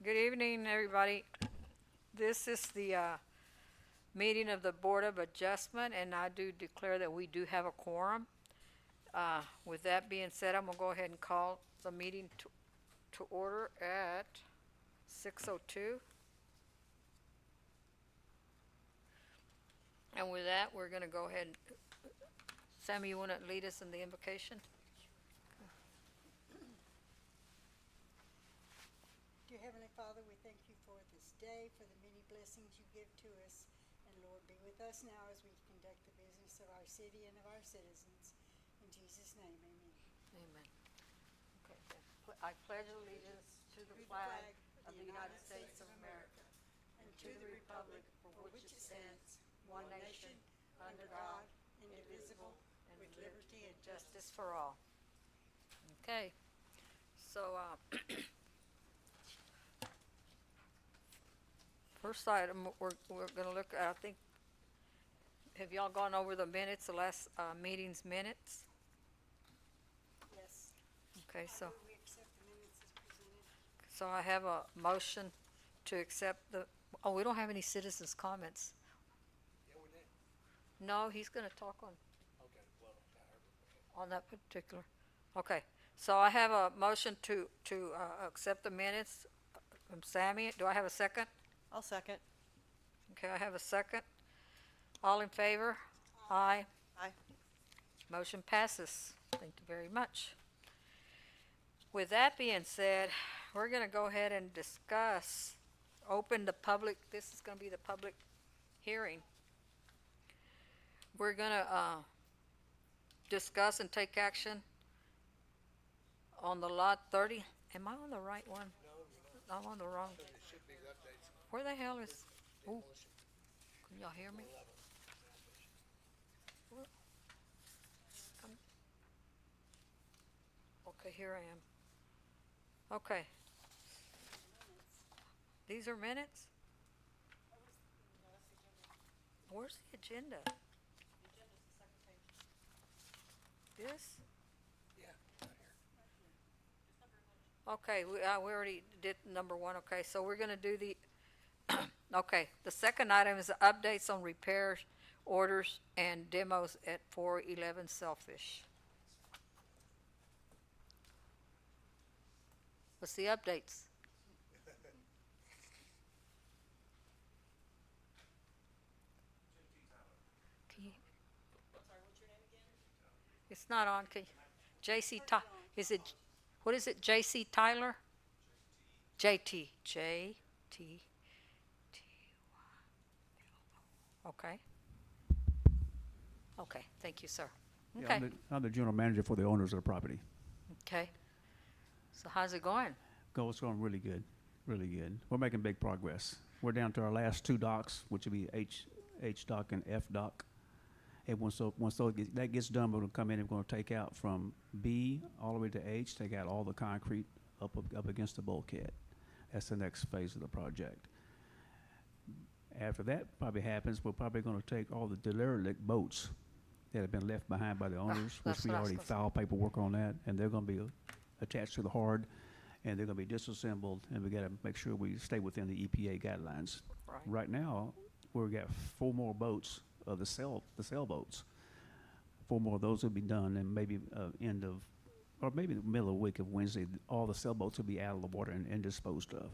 Good evening, everybody. This is the meeting of the Board of Adjustment, and I do declare that we do have a quorum. With that being said, I'm going to go ahead and call the meeting to order at 6:02. And with that, we're going to go ahead and, Sammy, you want to lead us in the invocation? Dear Heavenly Father, we thank you for this day, for the many blessings you give to us. And Lord, be with us now as we conduct the business of our city and of our citizens. In Jesus' name, amen. Amen. Okay, then. I pledge allegiance to the flag of the United States of America and to the republic for which it stands, one nation, under God, indivisible, and with liberty and justice for all. Okay, so first item we're going to look at, I think, have y'all gone over the minutes, the last meeting's minutes? Yes. Okay, so We accept the minutes as presented. so I have a motion to accept we don't have any citizens' comments. Yeah, we did. No, he's going to talk on Okay, well, I heard. that particular. Okay, so I have a motion to accept the minutes from Sammy. Do I have a second? I'll second. Okay, I have a second. All in favor? Aye. Aye. Motion passes. Thank you very much. With that being said, we're going to go ahead and discuss, open the public, this is going to be the public hearing. We're going to discuss and take action on the lot 30. Am I on the right one? No, you're I'm on the wrong. not. It should be the updates. Where the hell is, ooh, Demolition can y'all hear me? 11. Okay, here I am. Okay. These are minutes? Where's the agenda? This? Yeah, right here. Okay, we already did number one. Okay, so we're going to do the, okay, the second item is the updates on repairs, orders, and demos at 411 Selfish. What's the updates? Can you, Sorry, what's your name again? it's not on. Can you, J.C. Is it, what is it, J.C. Tyler? J.T. J.T. Okay. Okay, thank you, sir. Yeah, Okay, I'm the general manager for the owners of the property. okay. So how's it going? It's going really good, really good. We're making big progress. We're down to our last two docks, which will be H dock and F dock. And once that gets done, we're going to come in and we're going to take out from B all the way to H, take out all the concrete up against the bulkhead. That's the next phase of the project. After that probably happens, we're probably going to take all the derelict boats that have been left behind by the owners, that's which we what I was already gonna say. filed paperwork on that, and they're going to be attached to the hard, and they're going to be disassembled, and we got to make sure we stay within the EPA guidelines. Right. Right now, we've got 4 more boats of the sailboats. 4 more of those will be done, and maybe end of, or maybe the middle of the week of Wednesday, all the sailboats will be out of the water and disposed of.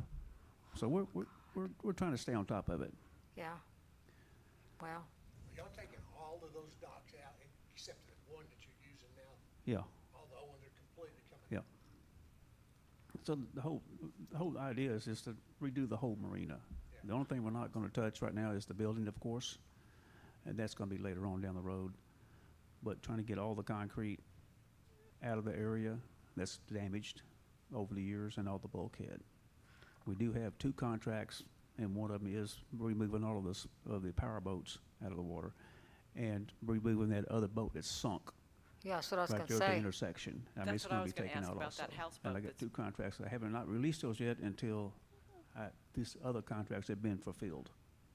So we're trying to stay on top of it. Yeah. Well, Are y'all taking all of those docks out except the one that you're using now? Yeah, All the other ones are completely coming? yeah. So the whole idea is just to redo the whole marina. Yeah. The only thing we're not going to touch right now is the building, of course, and that's going to be later on down the road. But trying to get all the concrete out of the area that's damaged over the years and all the bulkhead. We do have 2 contracts, and one of them is removing all of the power boats out of the water and removing that other boat that's sunk yeah, that's what I was right going to there at the say. intersection. I mean, That's it's what I going was to be gonna taken ask out about also. that houseboat And I got that's- 2 contracts. I haven't not released those yet until these other contracts have been fulfilled.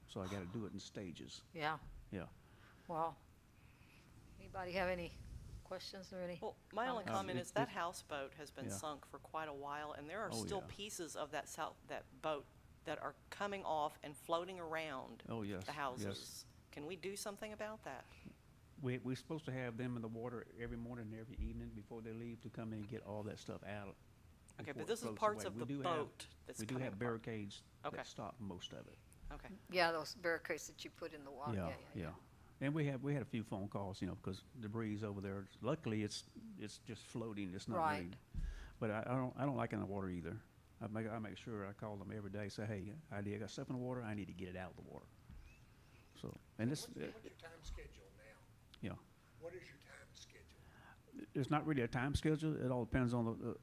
So I got to do it in stages. Yeah. Yeah. Well, anybody have any questions or any? Well, my only comments? comment it- is that it- houseboat has been Yeah. sunk for quite a while, and there are Oh, still yeah. pieces of that boat that are coming off and floating around Oh, yes, the yes. houses. Can we do something about that? We're supposed to have them in the water every morning and every evening before they leave to come in and get all that stuff out. Okay, before but it this is floats parts away. of We the do have- boat that's We do coming have apart. barricades Okay. that stop most of it. Okay. Yeah, those barricades that you put in the water, yeah, Yeah. And we had a few phone calls, you know, because debris over there. Luckily, it's just floating. It's not Right. really. But I don't like it in the water either. I make sure I call them every day. Say, hey, I got stuff in the water. I need to get it out of the water. So and this, What's your time schedule now? yeah, What is your time schedule? it's not really a time schedule. It all depends on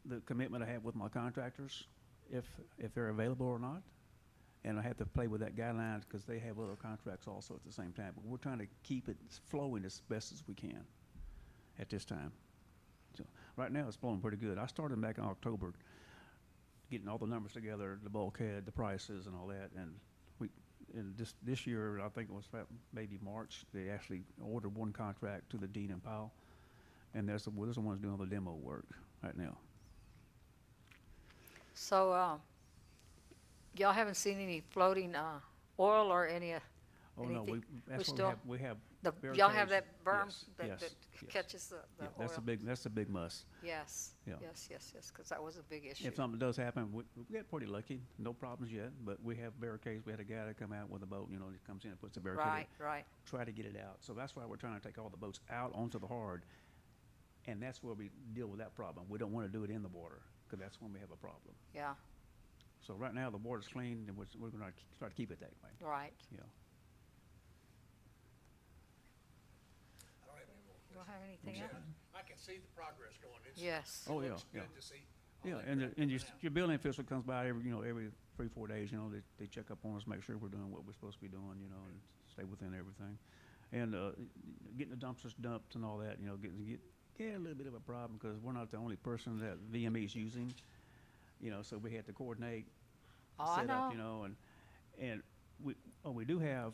the commitment I have with my contractors, if they're available or not. And I have to play with that guidelines because they have other contracts also at the same time. But we're trying to keep it flowing as best as we can at this time. So right now it's flowing pretty good. I started back in October, getting all the numbers together, the bulkhead, the prices, and all that. And this year, I think it was about maybe March, they actually ordered one contract to the Dean and Powell, and there's the ones doing the demo work right now. So, y'all haven't seen any floating, oil or any, Oh no, Anything? that's what still- we have. y'all have barricades. that berm Yes, that, yes, that yes. catches the Yeah, oil? that's a big must. Yes, Yeah. yes, because that was a big issue. If something does happen, we get pretty lucky, no problems yet, but we have barricades. We had a guy that come out with a boat, you know, he comes in and puts a barricade, Right, right, try to get it out. So that's why we're trying to take all the boats out onto the hard, and that's where we deal with that problem. We don't want to do it in the water, because that's when we have a problem. yeah, So right now, the water's clean, and we're going to try to keep it that way, right. yeah. I don't have any more You don't questions. have anything Yeah, else? I can see the progress going. Yes, Oh, It yeah, looks yeah. good to see. all Yeah, that and crap and coming out. your building official comes by every 3-4 days, you know, they check up on us, make sure we're doing what we're supposed to be doing, you know, and stay within everything. And, getting the dumpsters dumped and all that, you know, get a little bit of a problem, because we're not the only person that VME is using, you know, so we had to coordinate, oh, I set up, know, you know, and we do have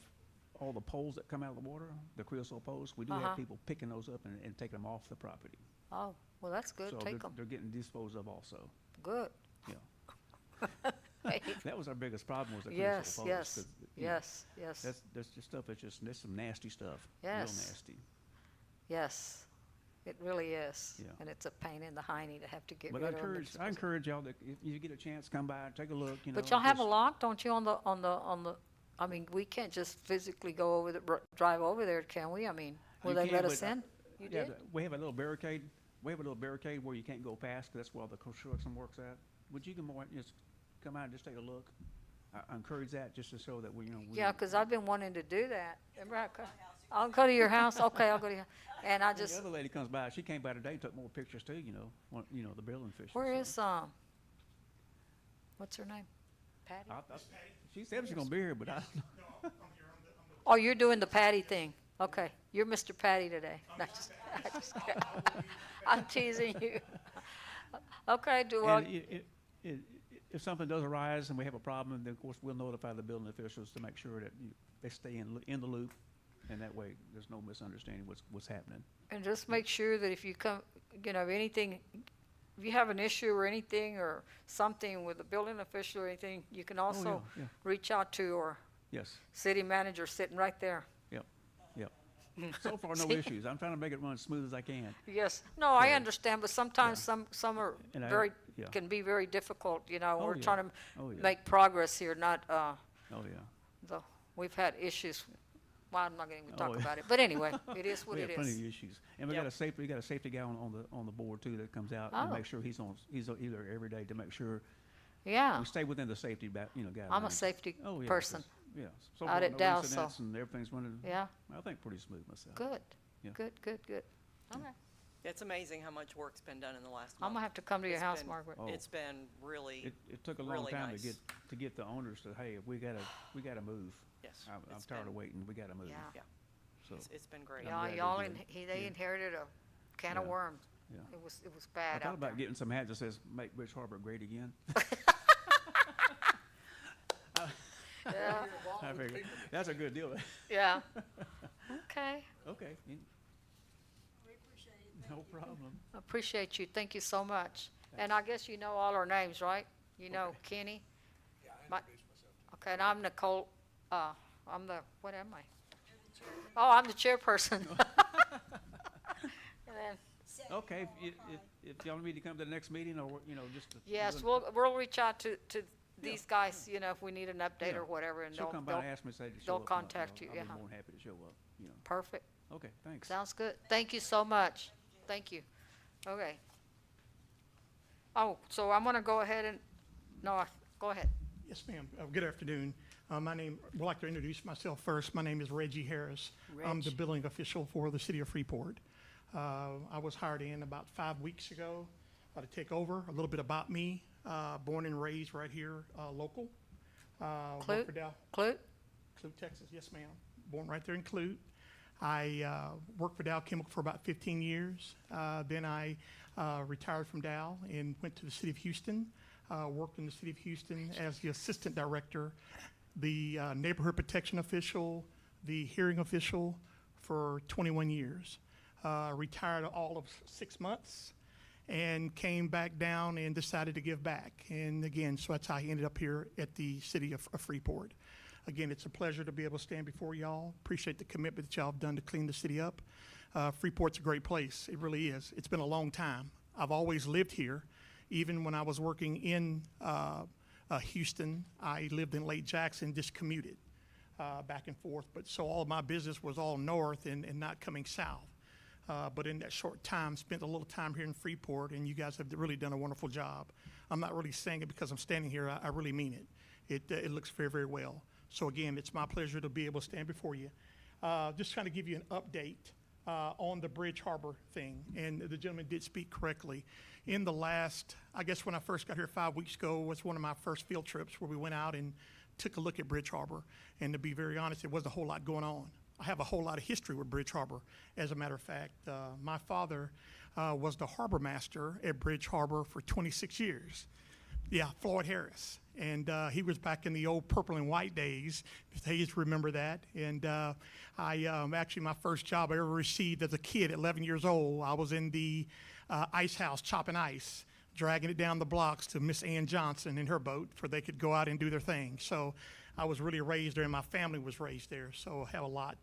all the poles that come out of the water, the creosote poles, we do Uh-huh. have people picking those up and taking them off the property. oh, well, that's good, So take them, they're getting disposed of also, good. yeah. Hey, That was our biggest problem, was the yes, creosote poles. yes, 'Cause, you know, yes, That's just stuff, there's some nasty stuff. Yes. Real nasty. yes, it really is. Yeah. And it's a pain in the hiney to have to get But rid of them. I encourage y'all that if you get a chance, come by and take a look, you know. But y'all have a just- lock, don't you, on the, I mean, we can't just physically go over drive over there, can we? I mean, will You they let can, us but, in? You Yeah, did? we have a little barricade, where you can't go past, 'cause that's where all the construction works at. Would you just come out and just take a look? I encourage that, just to show that we, you know. Yeah, 'cause I've been wanting to do that. Remember I'll go to your house, okay, I'll go to your, and I The just, other lady comes by, she came by today, took more pictures too, you know, the building official. where so. is, what's her name? Patty? She said she's gonna be here, but I, Oh, you're doing the Patty thing. Okay, you're Mr. Patty today. No, I'm teasing you. Okay, and if something does arise and we have a problem, then of course we'll notify the building officials to make sure that they stay in the loop, and that way there's no misunderstanding what's happening. and just make sure that if you come, anything, if you have an issue or anything or something with the building official or anything, you can also yeah. reach out to our Yes, city manager sitting right there. yep. So far, no See? issues. I'm trying to make it run as smooth as I can. Yes, no, I So, understand, but sometimes some are And yeah. can be very difficult, Oh, we're yeah. trying to Oh, yeah. make progress here, not, Oh, yeah. we've had issues. Well, I'm not gonna even Oh, talk yeah. about it, but anyway, it is what We it have plenty is. of issues. And we Yep. got a safety guy on the board too that comes out Oh. and makes sure he's either every day to make sure Yeah, we stay within the safety guidelines. I'm a safety Oh, yeah, person. 'cause, yeah. So Out far, at no Dow, incidents so- and everything's running, Yeah, I think, pretty smooth myself. good, Yeah. good. Okay, It's amazing how much work's been done in the last I'm month. gonna have to come to your It's house, been- Margaret. Oh. It's been really, It took a long really time nice. to get the owners to, hey, we gotta move. yes. I'm it's tired of been- waiting, we gotta move. Yeah. Yeah, So, it's been great. I'm Y'all, glad they y'all, did. they Yeah. inherited a can of Yeah. worms. yeah. It was I bad thought out there. about getting some hats that says, make Rich Harbor great again. Yeah, You're involved I with figured, people. that's a good deal. yeah. Okay, Okay. No problem. Appreciate you. Thank you so much. And I guess you know all our names, right? You know Okay. Kenny? Yeah, I My- introduced myself. Okay, and I'm Nicole, I'm the, what am I? Oh, I'm the chairperson. And then, Second Okay, call, hi. if y'all need me to come to the next meeting, or, just. yes, we'll reach out to these guys, if we need an update Yeah. or whatever, and She'll come by they'll, and ask me, say to show they'll up. and contact you, I'll yeah. be more than happy to show up. perfect. Okay, thanks. Sounds good. Thank you so much. Thank you. Okay. Oh, so I'm gonna go ahead and, no, go ahead. Yes, ma'am. Good afternoon. Would like to introduce myself first. My name is Reggie Harris. I'm the Reg. billing official for the city of Freeport. I was hired in about 5 weeks ago to take over. A little bit about me, born and raised right here, local. Worked Clute? for Dow, Clute? Clute, Texas. Yes, ma'am. Born right there in Clute. I worked for Dow Chemical for about 15 years. Then I retired from Dow and went to the city of Houston. Worked in the city of Houston as the assistant director, the neighborhood protection official, the hearing official for 21 years. Retired all of 6 months and came back down and decided to give back. And again, so that's how I ended up here at the city of Freeport. Again, it's a pleasure to be able to stand before y'all. Appreciate the commitment that y'all have done to clean the city up. Freeport's a great place. It really is. It's been a long time. I've always lived here. Even when I was working in Houston, I lived in Lake Jackson, just commuted back and forth. But so all of my business was all north and not coming south. But in that short time, spent a little time here in Freeport, and you guys have really done a wonderful job. I'm not really saying it because I'm standing here. I really mean it. It looks very, very well. So again, it's my pleasure to be able to stand before you. Just trying to give you an update on the Bridge Harbor thing, and the gentleman did speak correctly. In the last, I guess when I first got here 5 weeks ago, was one of my first field trips where we went out and took a look at Bridge Harbor. And to be very honest, there wasn't a whole lot going on. I have a whole lot of history with Bridge Harbor. As a matter of fact, my father was the harbor master at Bridge Harbor for 26 years. Yeah, Floyd Harris. And he was back in the old purple and white days. They just remember that. And actually, my first job I ever received as a kid at 11 years old, I was in the ice house chopping ice, dragging it down the blocks to Miss Ann Johnson in her boat for they could go out and do their thing. So I was really raised there, and my family was raised there. So I have a lot.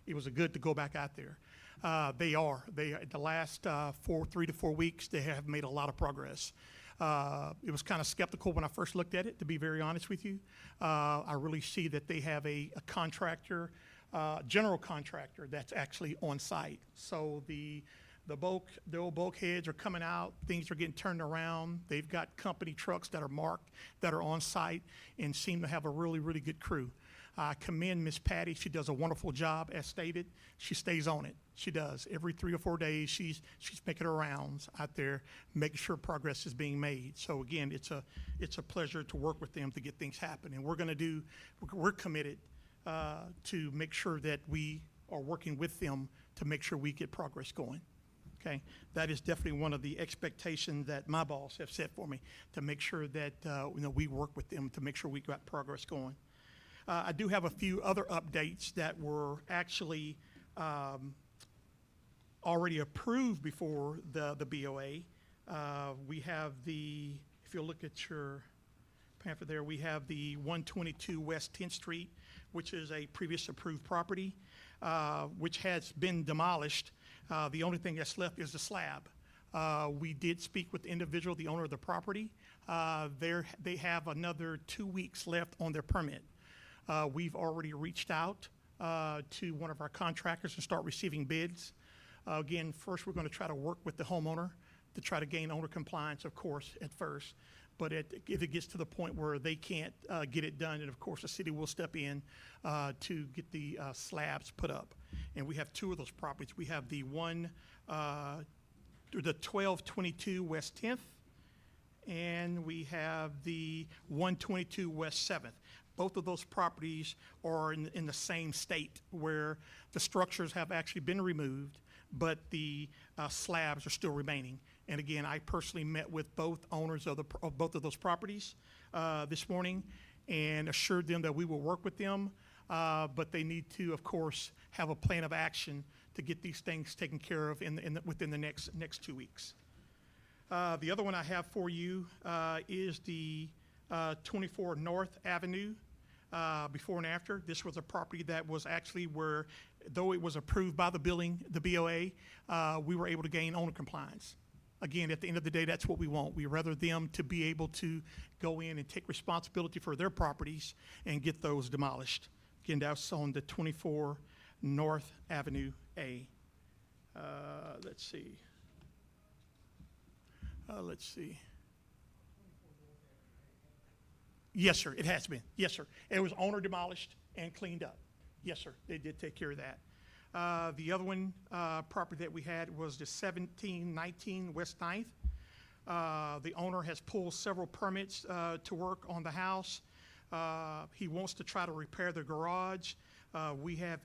It was good to go back out there. The last 3 to 4 weeks, they have made a lot of progress. It was kind of skeptical when I first looked at it, to be very honest with you. I really see that they have a contractor, general contractor that's actually on site. So the old bulkheads are coming out, things are getting turned around. They've got company trucks that are marked, that are on site, and seem to have a really, really good crew. I commend Miss Patty. She does a wonderful job, as stated. She stays on it. She does. Every 3 or 4 days, she's making her rounds out there, making sure progress is being made. So again, it's a pleasure to work with them to get things happen. And we're committed to make sure that we are working with them to make sure we get progress going. Okay, that is definitely one of the expectations that my boss have set for me, to make sure that we work with them to make sure we got progress going. I do have a few other updates that were actually already approved before the BOA. We have if you look at your pamphlet there, we have the 122 West 10th Street, which is a previous approved property, which has been demolished. The only thing that's left is the slab. We did speak with the individual, the owner of the property. They have another 2 weeks left on their permit. We've already reached out to one of our contractors and start receiving bids. Again, first we're going to try to work with the homeowner to try to gain owner compliance, of course, at first. But if it gets to the point where they can't get it done, then of course the city will step in to get the slabs put up. And we have 2 of those properties. We have the 1222 West 10th, and we have the 122 West 7th. Both of those properties are in the same state, where the structures have actually been removed, but the slabs are still remaining. And again, I personally met with both owners of both of those properties this morning and assured them that we will work with them, but they need to, of course, have a plan of action to get these things taken care of within the next 2 weeks. The other one I have for you is the 24 North Avenue. Before and after, this was a property that was actually where, though it was approved by the BOA, we were able to gain owner compliance. Again, at the end of the day, that's what we want. We rather them to be able to go in and take responsibility for their properties and get those demolished. Again, that's on the 24 North Avenue A. Let's see. Let's see. Yes, sir, it has been. Yes, sir. It was owner demolished and cleaned up. Yes, sir, they did take care of that. The other one, property that we had was the 1719 West 9th. The owner has pulled several permits to work on the house. He wants to try to repair the garage. We have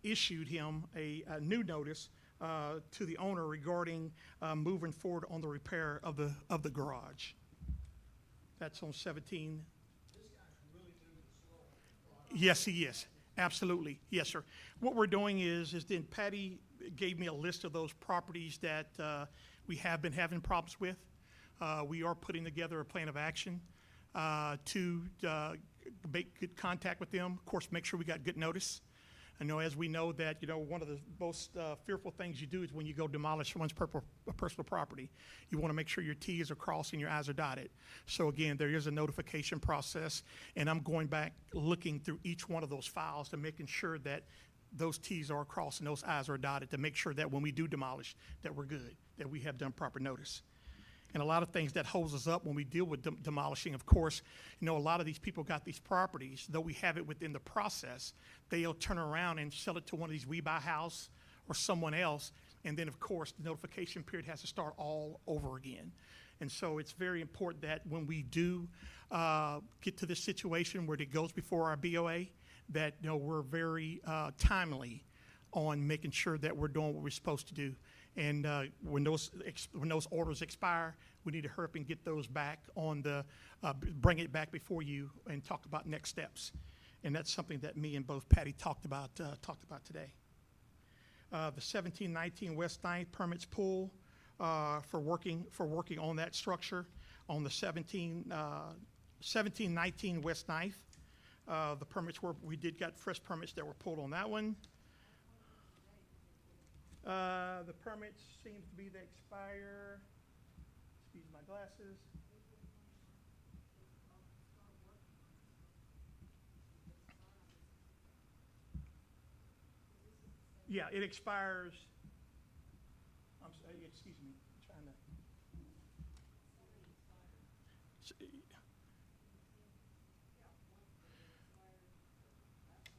issued him a new notice to the owner regarding moving forward on the repair of the garage. That's on 17. Yes, he is. Absolutely. Yes, sir. What we're doing is then Patty gave me a list of those properties that we have been having problems with. We are putting together a plan of action to make good contact with them. Of course, make sure we got good notice. I know, as we know, that, you know, one of the most fearful things you do is when you go demolish someone's personal property. You want to make sure your T's are crossed and your I's are dotted. So again, there is a notification process, and I'm going back looking through each one of those files to making sure that those T's are crossed and those I's are dotted, to make sure that when we do demolish, that we're good, that we have done proper notice. And a lot of things that holds us up when we deal with demolishing, of course, you know, a lot of these people got these properties, though we have it within the process, they'll turn around and sell it to one of these We Buy House or someone else, and then, of course, the notification period has to start all over again. And so it's very important that when we do get to this situation where it goes before our BOA, that, you know, we're very timely on making sure that we're doing what we're supposed to do. And when those orders expire, we need to hurry up and get those back on the, bring it back before you and talk about next steps. And that's something that me and both Patty talked about today. The 1719 West 9th permits pull for working on that structure on the 1719 West 9th. The permits we did got fresh permits that were pulled on that one. The permits seems to be the expire, excuse my glasses. Yeah, it expires, I'm sorry, excuse me, I'm trying to.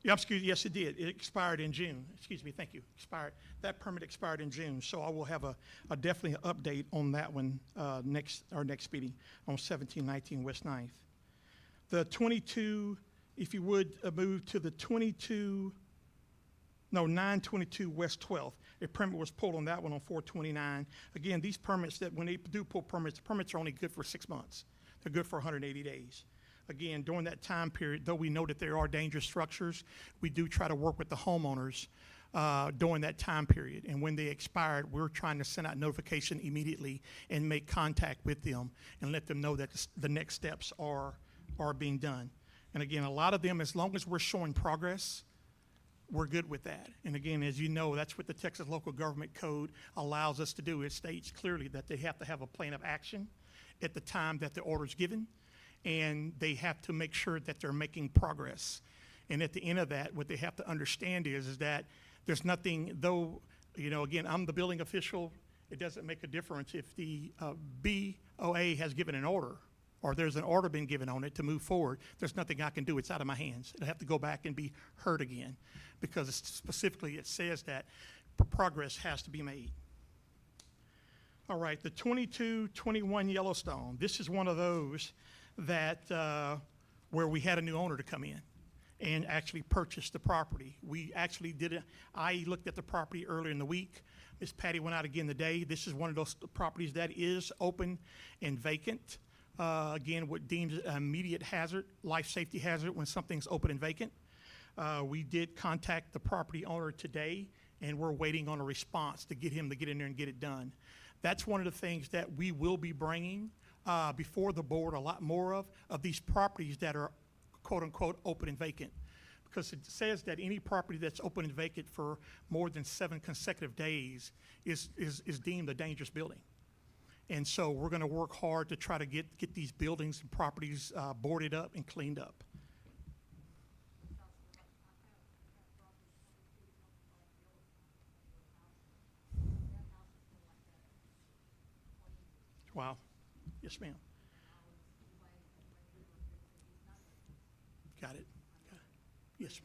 Yeah, excuse, yes, it did. It expired in June. Excuse me, thank you. Expired. That permit expired in June, so I will have a definitely an update on that one our next meeting on 1719 West 9th. The 22, if you would move to the 922 West 12th. A permit was pulled on that one on 429. Again, these permits, that when they do pull permits, the permits are only good for 6 months. They're good for 180 days. Again, during that time period, though we know that there are dangerous structures, we do try to work with the homeowners during that time period. And when they expired, we're trying to send out notification immediately and make contact with them and let them know that the next steps are being done. And again, a lot of them, as long as we're showing progress, we're good with that. And again, as you know, that's what the Texas Local Government Code allows us to do. It states clearly that they have to have a plan of action at the time that the order is given, and they have to make sure that they're making progress. And at the end of that, what they have to understand is that there's nothing, though, you know, again, I'm the building official, it doesn't make a difference if the BOA has given an order or there's an order been given on it to move forward. There's nothing I can do. It's out of my hands. It'll have to go back and be heard again, because specifically it says that progress has to be made. All right, the 2221 Yellowstone. This is one of those that where we had a new owner to come in and actually purchase the property. We actually I looked at the property earlier in the week. Miss Patty went out again today. This is one of those properties that is open and vacant. Again, what deems an immediate hazard, life safety hazard when something's open and vacant. We did contact the property owner today and we're waiting on a response to get him to get in there and get it done. That's one of the things that we will be bringing before the board, a lot more of these properties that are quote-unquote open and vacant. Because it says that any property that's open and vacant for more than 7 consecutive days is deemed a dangerous building. And so we're going to work hard to try to get these buildings and properties boarded up and cleaned up. Wow. Yes, ma'am. Got it. Got it. Yes.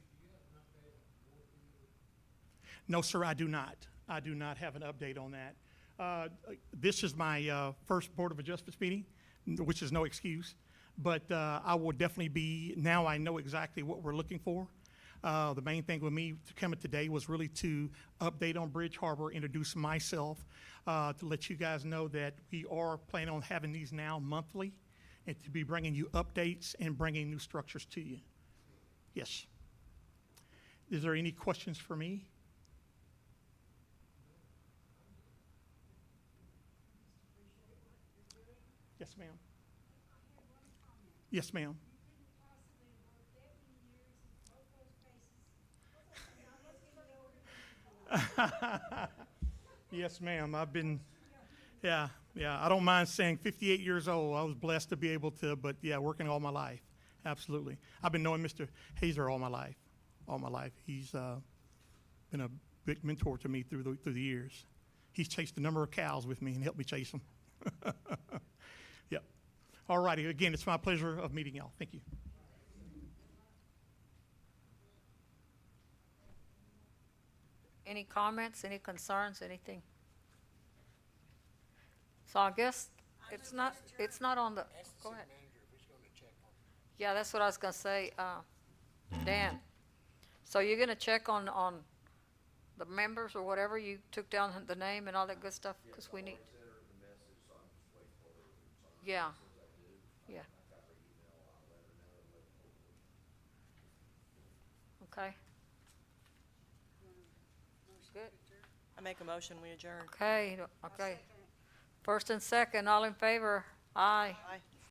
No, sir, I do not. I do not have an update on that. This is my first Board of Adjustments meeting, which is no excuse. But I will definitely be, now I know exactly what we're looking for. The main thing with me to coming today was really to update on Bridge Harbor, introduce myself, to let you guys know that we are planning on having these now monthly, and to be bringing you updates and bringing new structures to you. Yes. Is there any questions for me? Yes, ma'am. Yes, ma'am. Yes, ma'am. I've been, yeah. I don't mind saying 58 years old. I was blessed to be able to, but yeah, working all my life. Absolutely. I've been knowing Mr. Hazer all my life. He's been a big mentor to me through the years. He's chased a number of cows with me and helped me chase them. Yep. All righty. Again, it's my pleasure of meeting y'all. Thank you. Any comments, any concerns, anything? So I guess it's not on the, Ask the go city ahead. manager if he's gonna check on it. Yeah, that's what I was gonna say, Dan. So you're gonna check on the members or whatever, you took down the name and all that good stuff, because we need. Yeah, yeah. Okay. Good, I make a motion, we adjourn. okay, okay. First and second, all in favor? Aye. Aye.